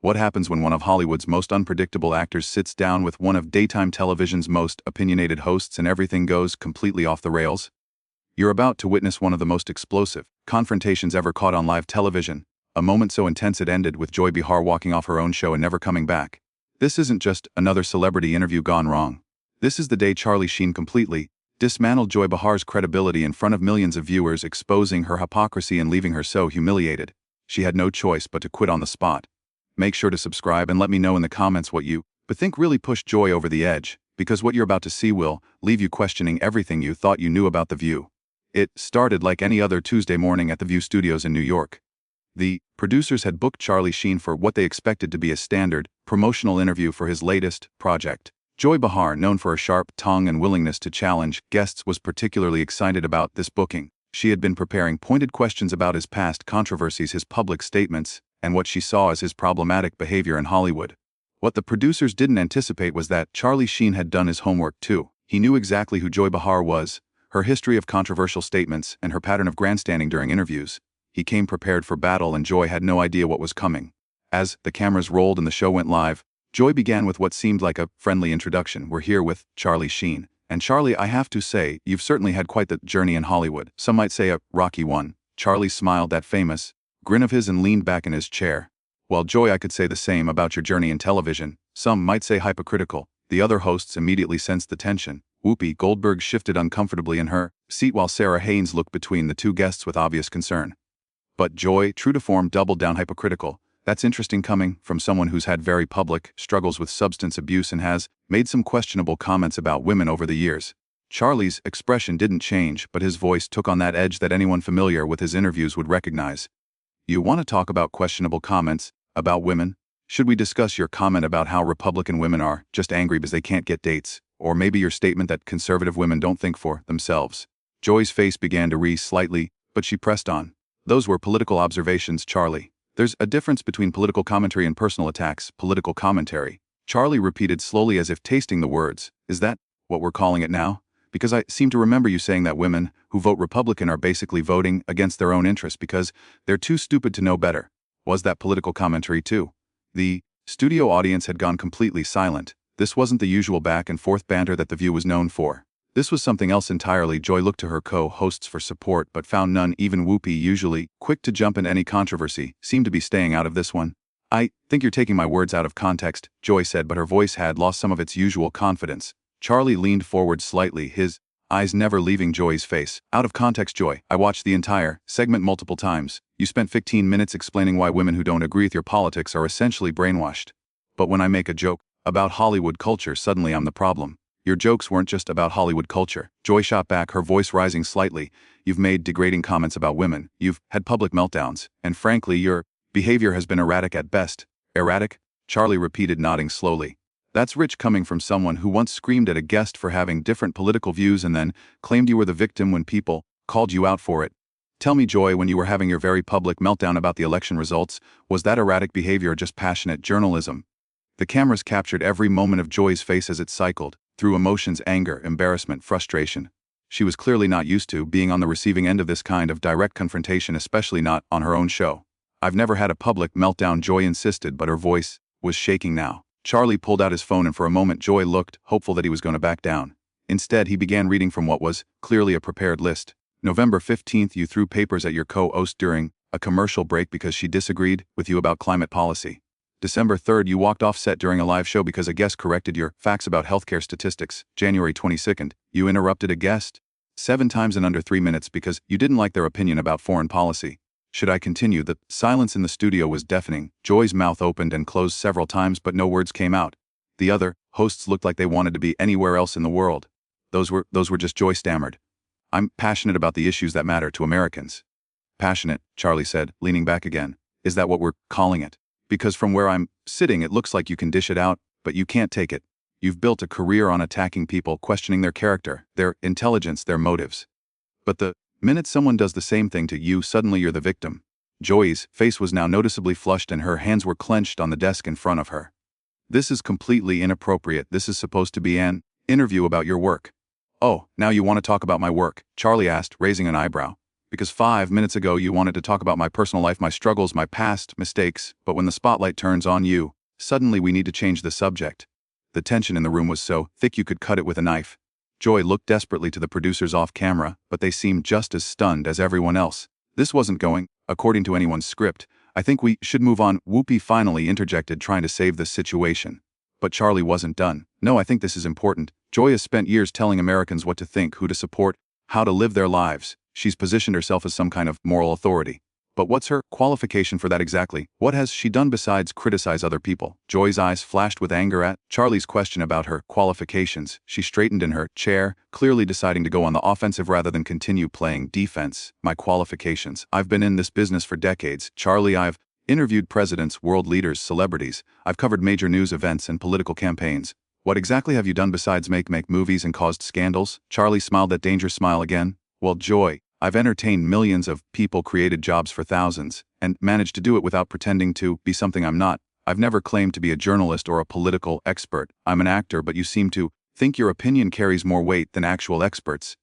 What happens when one of Hollywood's most unpredictable actors sits down with one of daytime television's most opinionated hosts and everything goes completely off the rails? You're about to witness one of the most explosive confrontations ever caught on live television, a moment so intense it ended with Joy Behar walking off her own show and never coming back. This isn't just another celebrity interview gone wrong. This is the day Charlie Sheen completely dismantled Joy Behar's credibility in front of millions of viewers, exposing her hypocrisy and leaving her so humiliated. She had no choice but to quit on the spot. Make sure to subscribe and let me know in the comments what you think really pushed Joy over the edge, because what you're about to see will leave you questioning everything you thought you knew about The View. It started like any other Tuesday morning at the View studios in New York. The producers had booked Charlie Sheen for what they expected to be a standard promotional interview for his latest project. Joy Behar, known for her sharp tongue and willingness to challenge guests, was particularly excited about this booking. She had been preparing pointed questions about his past controversies, his public statements, and what she saw as his problematic behavior in Hollywood. What the producers didn't anticipate was that Charlie Sheen had done his homework too. He knew exactly who Joy Behar was, her history of controversial statements, and her pattern of grandstanding during interviews. He came prepared for battle, and Joy had no idea what was coming. As the cameras rolled and the show went live, Joy began with what seemed like a friendly introduction. "We're here with Charlie Sheen. And Charlie, I have to say, you've certainly had quite the journey in Hollywood. Some might say a rocky one." Charlie smiled that famous grin of his and leaned back in his chair. "Well, Joy, I could say the same about your journey in television. Some might say hypocritical." The other hosts immediately sensed the tension. Whoopi Goldberg shifted uncomfortably in her seat while Sarah Haynes looked between the two guests with obvious concern. But Joy, true to form, doubled down. "Hypocritical? That's interesting coming from someone who's had very public struggles with substance abuse and has made some questionable comments about women over the years." Charlie's expression didn't change, but his voice took on that edge that anyone familiar with his interviews would recognize. "You want to talk about questionable comments about women? Should we discuss your comment about how Republican women are just angry because they can't get dates? Or maybe your statement that conservative women don't think for themselves?" Joy's face began to wreathe slightly, but she pressed on. "Those were political observations, Charlie. There's a difference between political commentary and personal attacks." "Political commentary?" Charlie repeated slowly as if tasting the words. "Is that what we're calling it now? Because I seem to remember you saying that women who vote Republican are basically voting against their own interests because they're too stupid to know better." Was that political commentary too? The studio audience had gone completely silent. This wasn't the usual back-and-forth banter that The View was known for. This was something else entirely. Joy looked to her co-hosts for support but found none. Even Whoopi, usually quick to jump into any controversy, seemed to be staying out of this one. "I think you're taking my words out of context," Joy said, but her voice had lost some of its usual confidence. Charlie leaned forward slightly, his eyes never leaving Joy's face. "Out of context, Joy. I watched the entire segment multiple times. You spent 15 minutes explaining why women who don't agree with your politics are essentially brainwashed. But when I make a joke about Hollywood culture, suddenly I'm the problem." "Your jokes weren't just about Hollywood culture," Joy shot back, her voice rising slightly. "You've made degrading comments about women. You've had public meltdowns. And frankly, your behavior has been erratic at best." "Erratic?" Charlie repeated, nodding slowly. "That's rich coming from someone who once screamed at a guest for having different political views and then claimed you were the victim when people called you out for it. Tell me, Joy, when you were having your very public meltdown about the election results, was that erratic behavior or just passionate journalism?" The cameras captured every moment of Joy's face as it cycled through emotions: anger, embarrassment, frustration. She was clearly not used to being on the receiving end of this kind of direct confrontation, especially not on her own show. "I've never had a public meltdown," Joy insisted, but her voice was shaking now. Charlie pulled out his phone, and for a moment Joy looked hopeful that he was going to back down. Instead, he began reading from what was clearly a prepared list. "November 15th, you threw papers at your co-host during a commercial break because she disagreed with you about climate policy. December 3rd, you walked off set during a live show because a guest corrected your facts about healthcare statistics. January 22nd, you interrupted a guest 7 times in under 3 minutes because you didn't like their opinion about foreign policy." Should I continue? The silence in the studio was deafening. Joy's mouth opened and closed several times, but no words came out. The other hosts looked like they wanted to be anywhere else in the world. Those were just," Joy stammered. "I'm passionate about the issues that matter to Americans." "Passionate," Charlie said, leaning back again. "Is that what we're calling it? Because from where I'm sitting, it looks like you can dish it out, but you can't take it. You've built a career on attacking people, questioning their character, their intelligence, their motives. But the minute someone does the same thing to you, suddenly you're the victim." Joy's face was now noticeably flushed and her hands were clenched on the desk in front of her. "This is completely inappropriate. This is supposed to be an interview about your work." "Oh, now you want to talk about my work?" Charlie asked, raising an eyebrow. Because 5 minutes ago you wanted to talk about my personal life, my struggles, my past mistakes, but when the spotlight turns on you, suddenly we need to change the subject. The tension in the room was so thick you could cut it with a knife. Joy looked desperately to the producers off camera, but they seemed just as stunned as everyone else. This wasn't going according to anyone's script. I think we should move on. Whoopi finally interjected, trying to save the situation. But Charlie wasn't done. No, I think this is important. Joy has spent years telling Americans what to think, who to support, how to live their lives. She's positioned herself as some kind of moral authority. But what's her qualification for that exactly? What has she done besides criticize other people? Joy's eyes flashed with anger at Charlie's question about her qualifications. She straightened in her chair, clearly deciding to go on the offensive rather than continue playing defense. My qualifications. I've been in this business for decades. Charlie, I've interviewed presidents, world leaders, celebrities. I've covered major news events and political campaigns. What exactly have you done besides make movies and caused scandals? Charlie smiled that dangerous smile again. Well, Joy, I've entertained millions of people, created jobs for thousands, and managed to do it without pretending to be something I'm not. I've never claimed to be a journalist or a political expert. I'm an actor, but you seem to think your opinion carries more weight than actual experts.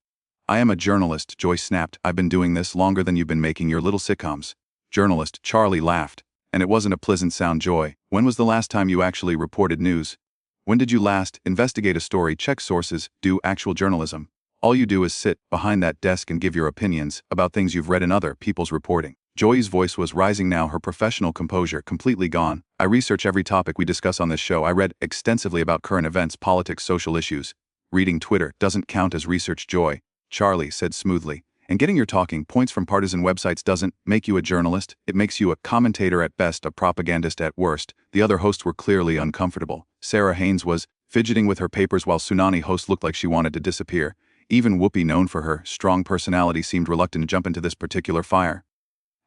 I am a journalist, Joy snapped. I've been doing this longer than you've been making your little sitcoms. Journalist, Charlie laughed. And it wasn't a pleasant sound. Joy, when was the last time you actually reported news? When did you last investigate a story, check sources, do actual journalism? All you do is sit behind that desk and give your opinions about things you've read in other people's reporting. Joy's voice was rising now, her professional composure completely gone. I research every topic we discuss on this show. I read extensively about current events, politics, social issues. Reading Twitter doesn't count as research, Joy, Charlie said smoothly. And getting your talking points from partisan websites doesn't make you a journalist. It makes you a commentator at best, a propagandist at worst. The other hosts were clearly uncomfortable. Sarah Haynes was fidgeting with her papers while Tsunami host looked like she wanted to disappear. Even Whoopi, known for her strong personality, seemed reluctant to jump into this particular fire.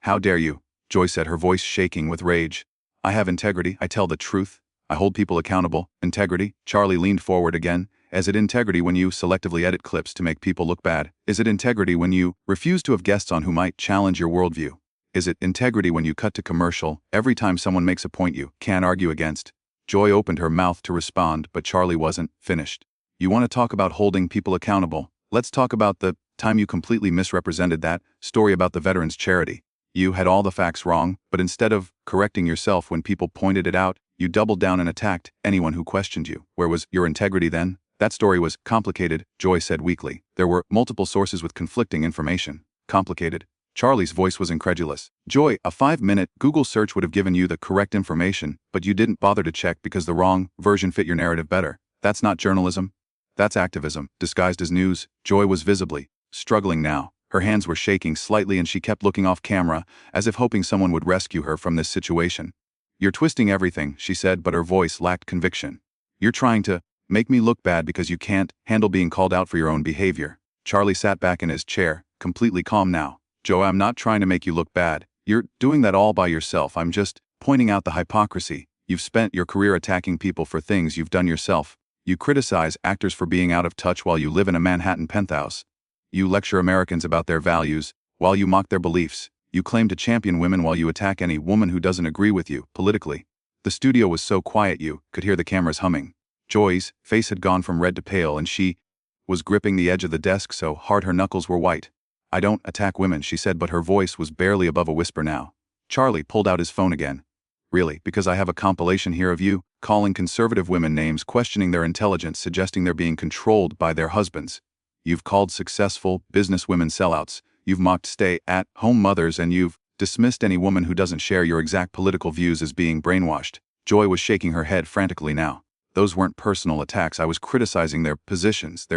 How dare you? Joy said, her voice shaking with rage. I have integrity. I tell the truth. I hold people accountable. Integrity? Charlie leaned forward again. Is it integrity when you selectively edit clips to make people look bad? Is it integrity when you refuse to have guests on who might challenge your worldview? Is it integrity when you cut to commercial every time someone makes a point you can't argue against? Joy opened her mouth to respond, but Charlie wasn't finished. You want to talk about holding people accountable? Let's talk about the time you completely misrepresented that story about the veterans charity. You had all the facts wrong, but instead of correcting yourself when people pointed it out, you doubled down and attacked anyone who questioned you. Where was your integrity then? That story was complicated, Joy said weakly. There were multiple sources with conflicting information. Complicated? Charlie's voice was incredulous. Joy, a 5-minute Google search would have given you the correct information, but you didn't bother to check because the wrong version fit your narrative better. That's not journalism. That's activism, disguised as news. Joy was visibly struggling now. Her hands were shaking slightly and she kept looking off camera, as if hoping someone would rescue her from this situation. You're twisting everything, she said, but her voice lacked conviction. You're trying to make me look bad because you can't handle being called out for your own behavior. Charlie sat back in his chair, completely calm now. Joy, I'm not trying to make you look bad. You're doing that all by yourself. I'm just pointing out the hypocrisy. You've spent your career attacking people for things you've done yourself. You criticize actors for being out of touch while you live in a Manhattan penthouse. You lecture Americans about their values while you mock their beliefs. You claim to champion women while you attack any woman who doesn't agree with you politically. The studio was so quiet you could hear the cameras humming. Joy's face had gone from red to pale and she was gripping the edge of the desk so hard her knuckles were white. I don't attack women, she said, but her voice was barely above a whisper now. Charlie pulled out his phone again. Really, because I have a compilation here of you calling conservative women names, questioning their intelligence, suggesting they're being controlled by their husbands. You've called successful businesswomen sellouts. You've mocked stay-at-home mothers, and you've dismissed any woman who doesn't share your exact political views as being brainwashed. Joy was shaking her head frantically now. Those weren't personal attacks. I was criticizing their positions.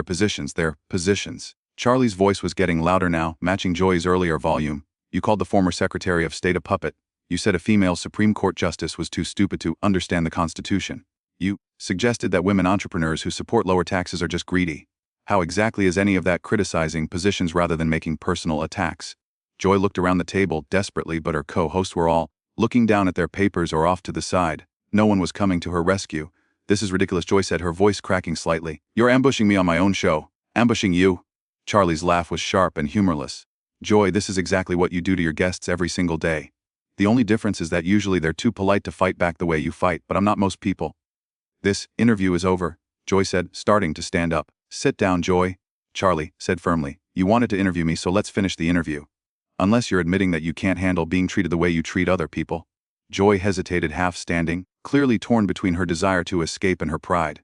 Charlie's voice was getting louder now, matching Joy's earlier volume. You called the former Secretary of State a puppet. You said a female Supreme Court justice was too stupid to understand the Constitution. You suggested that women entrepreneurs who support lower taxes are just greedy. How exactly is any of that criticizing positions rather than making personal attacks? Joy looked around the table desperately, but her co-hosts were all looking down at their papers or off to the side. No one was coming to her rescue. This is ridiculous, Joy said, her voice cracking slightly. You're ambushing me on my own show. Ambushing you? Charlie's laugh was sharp and humorless. Joy, this is exactly what you do to your guests every single day. The only difference is that usually they're too polite to fight back the way you fight, but I'm not most people. This interview is over, Joy said, starting to stand up. Sit down, Joy, Charlie said firmly. You wanted to interview me, so let's finish the interview. Unless you're admitting that you can't handle being treated the way you treat other people. Joy hesitated, half standing, clearly torn between her desire to escape and her pride.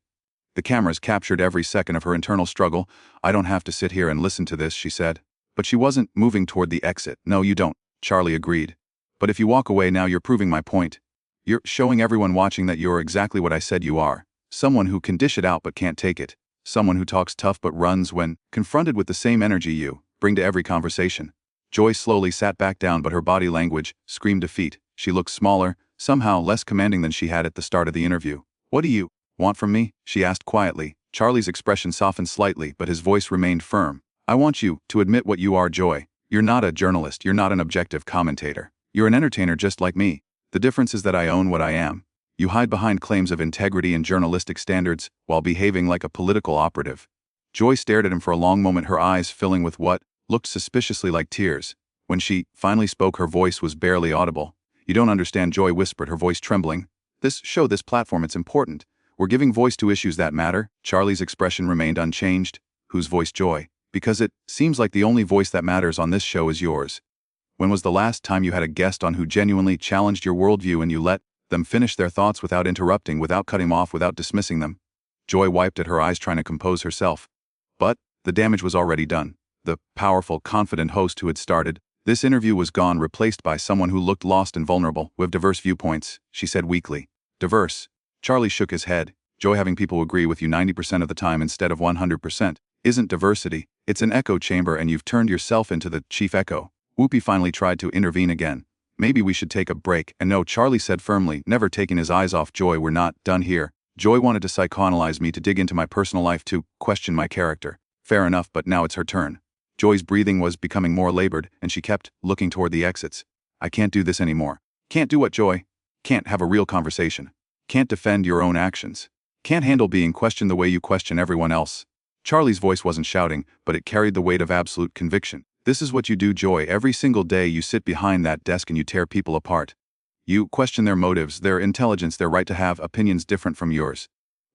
The cameras captured every second of her internal struggle. I don't have to sit here and listen to this, she said. But she wasn't moving toward the exit. No, you don't, Charlie agreed. But if you walk away now, you're proving my point. You're showing everyone watching that you're exactly what I said you are. Someone who can dish it out but can't take it. Someone who talks tough but runs when confronted with the same energy you bring to every conversation. Joy slowly sat back down, but her body language screamed defeat. She looked smaller, somehow less commanding than she had at the start of the interview. What do you want from me? She asked quietly. Charlie's expression softened slightly, but his voice remained firm. I want you to admit what you are, Joy. You're not a journalist, you're not an objective commentator. You're an entertainer just like me. The difference is that I own what I am. You hide behind claims of integrity and journalistic standards while behaving like a political operative. Joy stared at him for a long moment, her eyes filling with what looked suspiciously like tears. When she finally spoke, her voice was barely audible. You don't understand, Joy whispered, her voice trembling. This show, this platform, it's important. We're giving voice to issues that matter. Charlie's expression remained unchanged. Whose voice, Joy? Because it seems like the only voice that matters on this show is yours. When was the last time you had a guest on who genuinely challenged your worldview and you let them finish their thoughts without interrupting, without cutting them off, without dismissing them? Joy wiped at her eyes, trying to compose herself. But the damage was already done. The powerful, confident host who had started this interview was gone, replaced by someone who looked lost and vulnerable. With diverse viewpoints, she said weakly. Diverse? Charlie shook his head. Joy, having people agree with you 90% of the time instead of 100% isn't diversity. It's an echo chamber, and you've turned yourself into the chief echo. Whoopi finally tried to intervene again. Maybe we should take a break. And no, Charlie said firmly, never taking his eyes off Joy. We're not done here. Joy wanted to psychoanalyze me, to dig into my personal life, to question my character. Fair enough, but now it's her turn. Joy's breathing was becoming more labored, and she kept looking toward the exits. I can't do this anymore. Can't do what, Joy? Can't have a real conversation. Can't defend your own actions. Can't handle being questioned the way you question everyone else. Charlie's voice wasn't shouting, but it carried the weight of absolute conviction. This is what you do, Joy. Every single day you sit behind that desk and you tear people apart. You question their motives, their intelligence, their right to have opinions different from yours.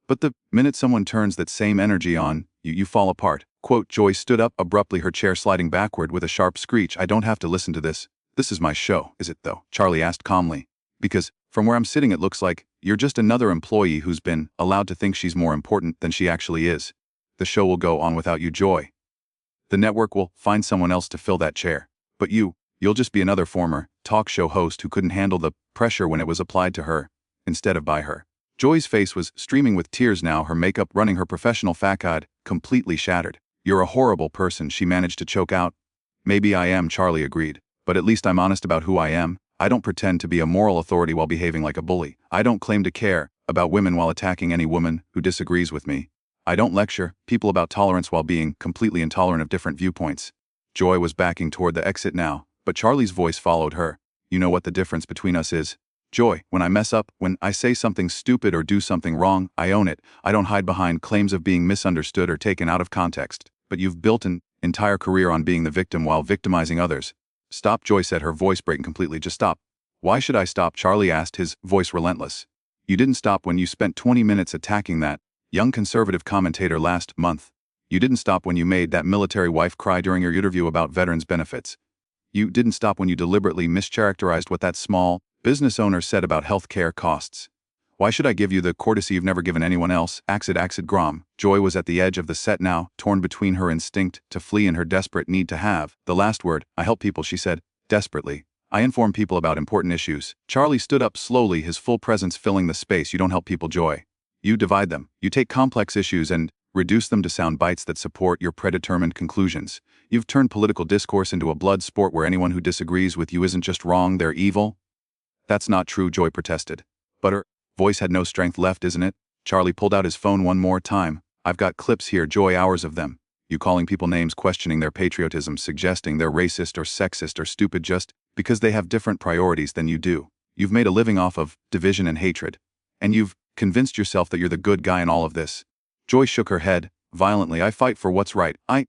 But the minute someone turns that same energy on, you fall apart. Quote, Joy stood up abruptly, her chair sliding backward with a sharp screech. I don't have to listen to this. This is my show, is it though? Charlie asked calmly. Because, from where I'm sitting, it looks like you're just another employee who's been allowed to think she's more important than she actually is. The show will go on without you, Joy. The network will find someone else to fill that chair. But you'll just be another former talk show host who couldn't handle the pressure when it was applied to her, instead of by her. Joy's face was streaming with tears now, her makeup running, her professional facade completely shattered. You're a horrible person, she managed to choke out. Maybe I am, Charlie agreed. But at least I'm honest about who I am. I don't pretend to be a moral authority while behaving like a bully. I don't claim to care about women while attacking any woman who disagrees with me. I don't lecture people about tolerance while being completely intolerant of different viewpoints. Joy was backing toward the exit now, but Charlie's voice followed her. You know what the difference between us is? Joy, when I mess up, when I say something stupid or do something wrong, I own it. I don't hide behind claims of being misunderstood or taken out of context. But you've built an entire career on being the victim while victimizing others. Stop, Joy said, her voice breaking completely. Just stop. Why should I stop? Charlie asked, his voice relentless. You didn't stop when you spent 20 minutes attacking that young conservative commentator last month. You didn't stop when you made that military wife cry during your interview about veterans' benefits. You didn't stop when you deliberately mischaracterized what that small business owner said about health care costs. Why should I give you the courtesy you've never given anyone else? Axid Grom. Joy was at the edge of the set now, torn between her instinct to flee and her desperate need to have the last word. I help people, she said, desperately. I inform people about important issues. Charlie stood up slowly, his full presence filling the space. You don't help people, Joy. You divide them. You take complex issues and reduce them to sound bites that support your predetermined conclusions. You've turned political discourse into a blood sport where anyone who disagrees with you isn't just wrong, they're evil. That's not true, Joy protested. But her voice had no strength left, isn't it? Charlie pulled out his phone one more time. I've got clips here, Joy, hours of them. You calling people names, questioning their patriotism, suggesting they're racist or sexist or stupid just because they have different priorities than you do. You've made a living off of division and hatred. And you've convinced yourself that you're the good guy in all of this. Joy shook her head violently. I fight for what's right. I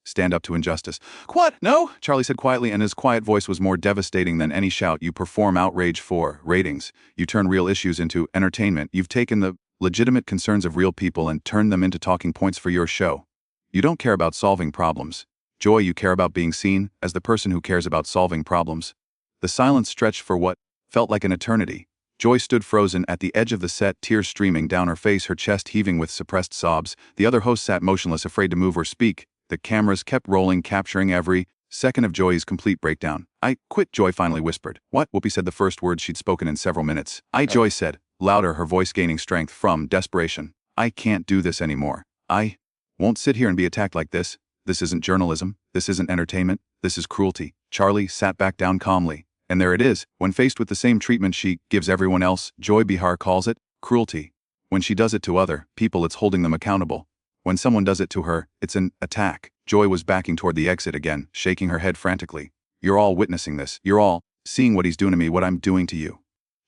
stand up to injustice. What? No, Charlie said quietly, and his quiet voice was more devastating than any shout. You perform outrage for ratings. You turn real issues into entertainment. You've taken the legitimate concerns of real people and turned them into talking points for your show. You don't care about solving problems. Joy, you care about being seen as the person who cares about solving problems. The silence stretched for what felt like an eternity. Joy stood frozen at the edge of the set, tears streaming down her face, her chest heaving with suppressed sobs. The other host sat motionless, afraid to move or speak. The cameras kept rolling, capturing every second of Joy's complete breakdown. "I quit," Joy finally whispered. "What?" Whoopi said, the first words she'd spoken in several minutes. Joy said, louder, her voice gaining strength from desperation. "I can't do this anymore. I won't sit here and be attacked like this. This isn't journalism. This isn't entertainment. This is cruelty." Charlie sat back down calmly. And there it is. When faced with the same treatment she gives everyone else, Joy Behar calls it cruelty. When she does it to other people, it's holding them accountable. When someone does it to her, it's an attack. Joy was backing toward the exit again, shaking her head frantically. "You're all witnessing this. You're all seeing what he's doing to me, what I'm doing to you."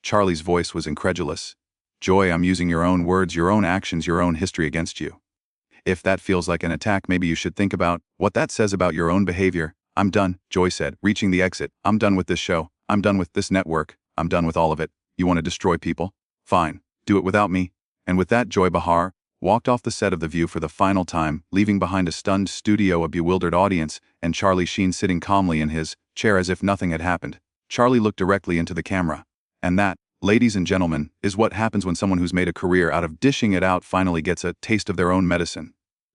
Charlie's voice was incredulous. "Joy, I'm using your own words, your own actions, your own history against you. If that feels like an attack, maybe you should think about what that says about your own behavior." "I'm done," Joy said, reaching the exit. "I'm done with this show. I'm done with this network. I'm done with all of it. You want to destroy people? Fine. Do it without me." And with that, Joy Behar walked off the set of The View for the final time, leaving behind a stunned studio, a bewildered audience, and Charlie Sheen sitting calmly in his chair as if nothing had happened. Charlie looked directly into the camera. And that, ladies and gentlemen, is what happens when someone who's made a career out of dishing it out finally gets a taste of their own medicine.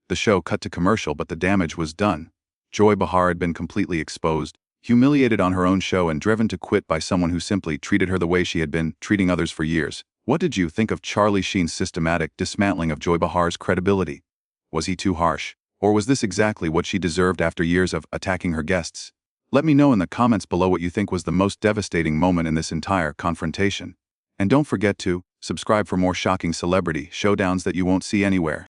The show cut to commercial, but the damage was done. Joy Behar had been completely exposed, humiliated on her own show, and driven to quit by someone who simply treated her the way she had been treating others for years. What did you think of Charlie Sheen's systematic dismantling of Joy Behar's credibility? Was he too harsh? Or was this exactly what she deserved after years of attacking her guests? Let me know in the comments below what you think was the most devastating moment in this entire confrontation. And don't forget to subscribe for more shocking celebrity showdowns that you won't see anywhere.